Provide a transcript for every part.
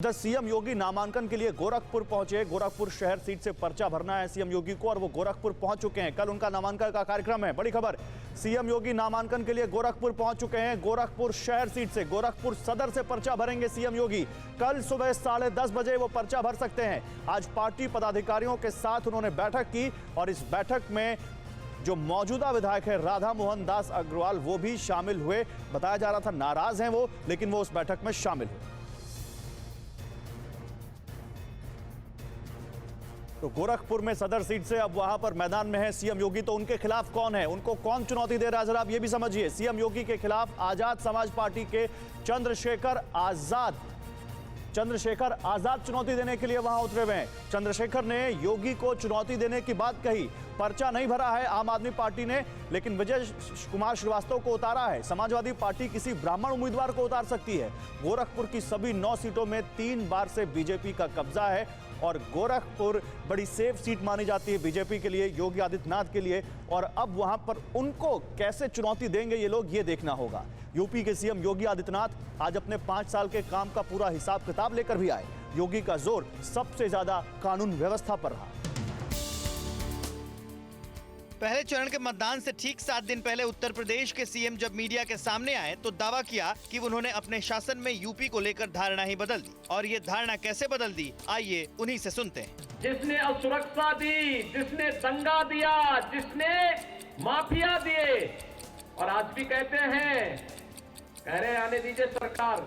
इधर सीएम योगी नामांकन के लिए गोरखपुर पहुंचे। गोरखपुर शहर सीट से पर्चा भरना है सीएम योगी को और वो गोरखपुर पहुंच चुके हैं। कल उनका नामांकन का कार्यक्रम है। बड़ी खबर, सीएम योगी नामांकन के लिए गोरखपुर पहुंच चुके हैं। गोरखपुर शहर सीट से, गोरखपुर सदर से पर्चा भरेंगे सीएम योगी। कल सुबह 10:30 बजे वो पर्चा भर सकते हैं। आज पार्टी पदाधिकारियों के साथ उन्होंने बैठक की और इस बैठक में जो मौजूदा विधायक है राधा मोहन दास अग्रवाल वो भी शामिल हुए। बताया जा रहा था नाराज हैं वो, लेकिन वो उस बैठक में शामिल हुए। तो गोरखपुर में सदर सीट से अब वहां पर मैदान में है सीएम योगी। तो उनके खिलाफ कौन है, उनको कौन चुनौती दे रहा है, जरा आप ये भी समझिए। सीएम योगी के खिलाफ आजाद समाज पार्टी के चंद्रशेखर आजाद चुनौती देने के लिए वहां उतरे हुए हैं। चंद्रशेखर ने योगी को चुनौती देने की बात कही। पर्चा नहीं भरा है आम आदमी पार्टी ने, लेकिन विजय कुमार श्रीवास्तव को उतारा है। समाजवादी पार्टी किसी ब्राह्मण उम्मीदवार को उतार सकती है। गोरखपुर की सभी 9 सीटों में 3 बार से बीजेपी का कब्जा है और गोरखपुर बड़ी सेफ सीट मानी जाती है बीजेपी के लिए, योगी आदित्यनाथ के लिए। और अब वहां पर उनको कैसे चुनौती देंगे ये लोग, ये देखना होगा। यूपी के सीएम योगी आदित्यनाथ आज अपने 5 साल के काम का पूरा हिसाब किताब लेकर भी आए। योगी का जोर सबसे ज्यादा कानून व्यवस्था पर रहा। पहले चरण के मतदान से ठीक 7 दिन पहले उत्तर प्रदेश के सीएम जब मीडिया के सामने आए तो दावा किया कि उन्होंने अपने शासन में यूपी को लेकर धारणा ही बदल दी। और ये धारणा कैसे बदल दी, आइए उन्हीं से सुनते हैं। जिसने असुरक्षा दी, जिसने दंगा दिया, जिसने माफिया दिए, और आज भी कहते हैं, कह रहे आने दीजिए सरकार।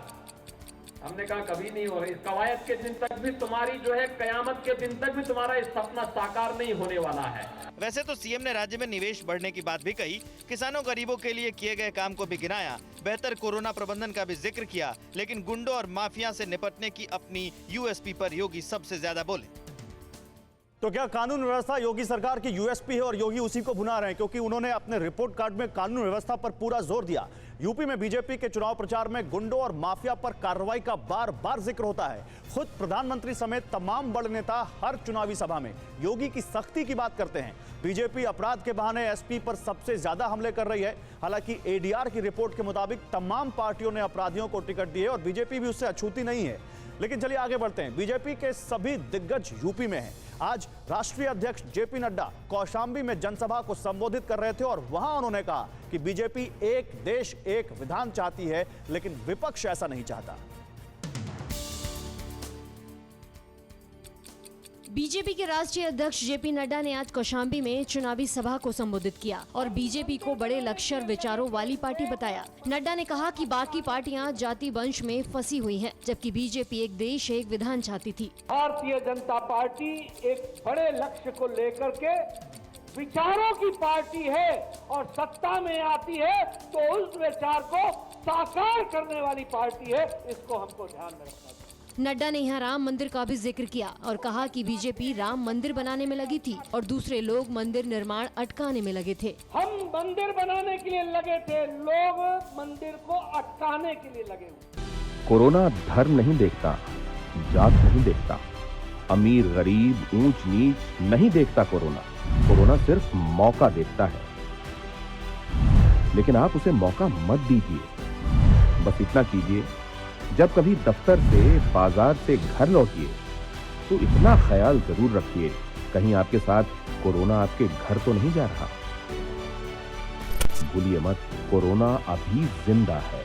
हमने कहा कभी नहीं हो रही। इस कवायद के दिन तक भी तुम्हारी जो है, कयामत के दिन तक भी तुम्हारा इस सपना साकार नहीं होने वाला है। वैसे तो सीएम ने राज्य में निवेश बढ़ने की बात भी कही, किसानों गरीबों के लिए किए गए काम को भी गिनाया, बेहतर कोरोना प्रबंधन का भी जिक्र किया। लेकिन गुंडों और माफिया से निपटने की अपनी यूएसपी पर योगी सबसे ज्यादा बोले। तो क्या कानून व्यवस्था योगी सरकार की यूएसपी है और योगी उसी को भुना रहे हैं, क्योंकि उन्होंने अपने रिपोर्ट कार्ड में कानून व्यवस्था पर पूरा जोर दिया। यूपी में बीजेपी के चुनाव प्रचार में गुंडों और माफिया पर कार्रवाई का बार बार जिक्र होता है। खुद प्रधानमंत्री समेत तमाम बड़े नेता हर चुनावी सभा में योगी की सख्ती की बात करते हैं। बीजेपी अपराध के बहाने एसपी पर सबसे ज्यादा हमले कर रही है। हालांकि एडीआर की रिपोर्ट के मुताबिक तमाम पार्टियों ने अपराधियों को टिकट दिए और बीजेपी भी उससे अछूती नहीं है। लेकिन चलिए आगे बढ़ते हैं। बीजेपी के सभी दिग्गज यूपी में हैं। आज राष्ट्रीय अध्यक्ष जेपी नड्डा कौशाम्बी में जनसभा को संबोधित कर रहे थे और वहां उन्होंने कहा कि बीजेपी एक देश एक विधान चाहती है, लेकिन विपक्ष ऐसा नहीं चाहता। बीजेपी के राष्ट्रीय अध्यक्ष जेपी नड्डा ने आज कौशाम्बी में चुनावी सभा को संबोधित किया और बीजेपी को बड़े लक्ष्य और विचारों वाली पार्टी बताया। नड्डा ने कहा कि बाकी पार्टियां जाति वंश में फंसी हुई हैं, जबकि बीजेपी एक देश एक विधान चाहती थी। भारतीय जनता पार्टी एक बड़े लक्ष्य को लेकर के विचारों की पार्टी है और सत्ता में आती है तो उस विचार को साकार करने वाली पार्टी है। इसको हमको ध्यान में रखना चाहिए। नड्डा ने यहाँ राम मंदिर का भी जिक्र किया और कहा कि बीजेपी राम मंदिर बनाने में लगी थी और दूसरे लोग मंदिर निर्माण अटकाने में लगे थे। हम मंदिर बनाने के लिए लगे थे, लोग मंदिर को अटकाने के लिए लगे हुए। कोरोना धर्म नहीं देखता, जात नहीं देखता, अमीर गरीब ऊंच नीच नहीं देखता। कोरोना सिर्फ मौका देखता है, लेकिन आप उसे मौका मत दीजिए। बस इतना कीजिए, जब कभी दफ्तर से बाजार से घर लौटिए तो इतना ख्याल जरूर रखिए कहीं आपके साथ कोरोना आपके घर तो नहीं जा रहा। भूलिए मत, कोरोना अभी जिंदा है।